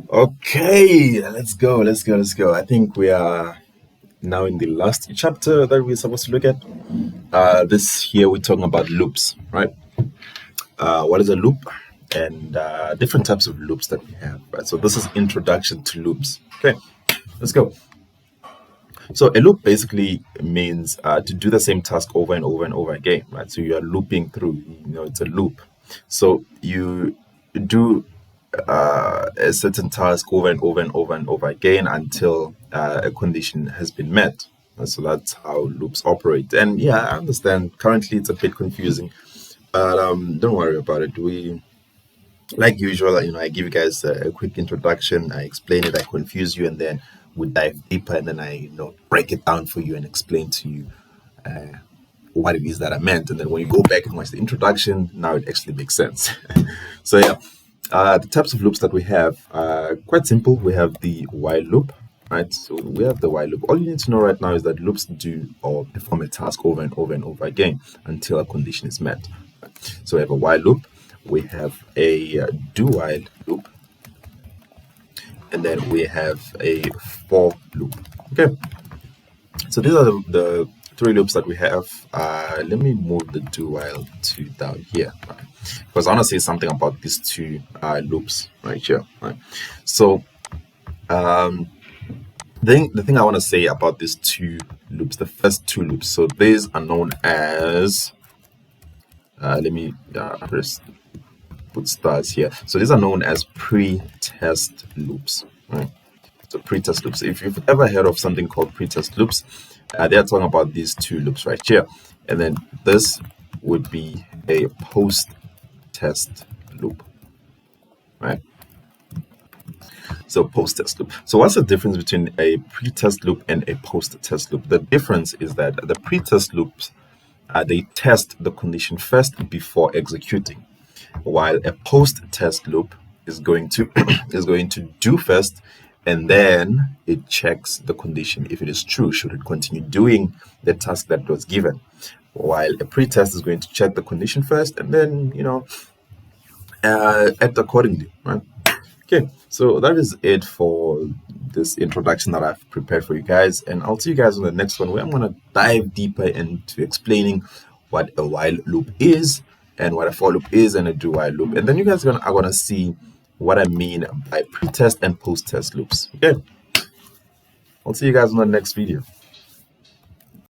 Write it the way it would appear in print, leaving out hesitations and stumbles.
Okay, let's go. I think we are now in the last chapter that we're supposed to look at. This here we're talking about loops, right? What is a loop? And different types of loops that we have, right? So this is introduction to loops. Okay, let's go. So a loop basically means to do the same task over and over and over again, right? So you are looping through, it's a loop. So you do a certain task over and over and over and over again until a condition has been met. So that's how loops operate. And yeah, I understand currently it's a bit confusing, but don't worry about it. We, like usual, I give you guys a quick introduction. I explain it, I confuse you, and then we dive deeper, and then I, break it down for you and explain to you what it is that I meant. And then when you go back and watch the introduction, now it actually makes sense. So yeah, the types of loops that we have are quite simple. We have the while loop, right? So we have the while loop. All you need to know right now is that loops do or perform a task over and over and over again until a condition is met. So we have a while loop. We have a do while loop, and then we have a for loop. Okay, so these are the three loops that we have. Let me move the do while to down here, right? Because I want to say something about these two loops right here, right? So the thing I want to say about these two loops, the first two loops, so these are known as let me first put stars here. So these are known as pre-test loops, right? So pre-test loops. If you've ever heard of something called pre-test loops, they are talking about these two loops right here. And then this would be a post-test loop, right? So post-test loop. So what's the difference between a pre-test loop and a post-test loop? The difference is that the pre-test loops, they test the condition first before executing, while a post-test loop is going to do first, and then it checks the condition. If it is true, should it continue doing the task that was given? While a pre-test is going to check the condition first, and then act accordingly, right? Okay, so that is it for this introduction that I've prepared for you guys, and I'll see you guys on the next one, where I'm going to dive deeper into explaining what a while loop is and what a for loop is and a do while loop. And then you guys are gonna see what I mean by pre-test and post-test loops. Okay, I'll see you guys in the next video.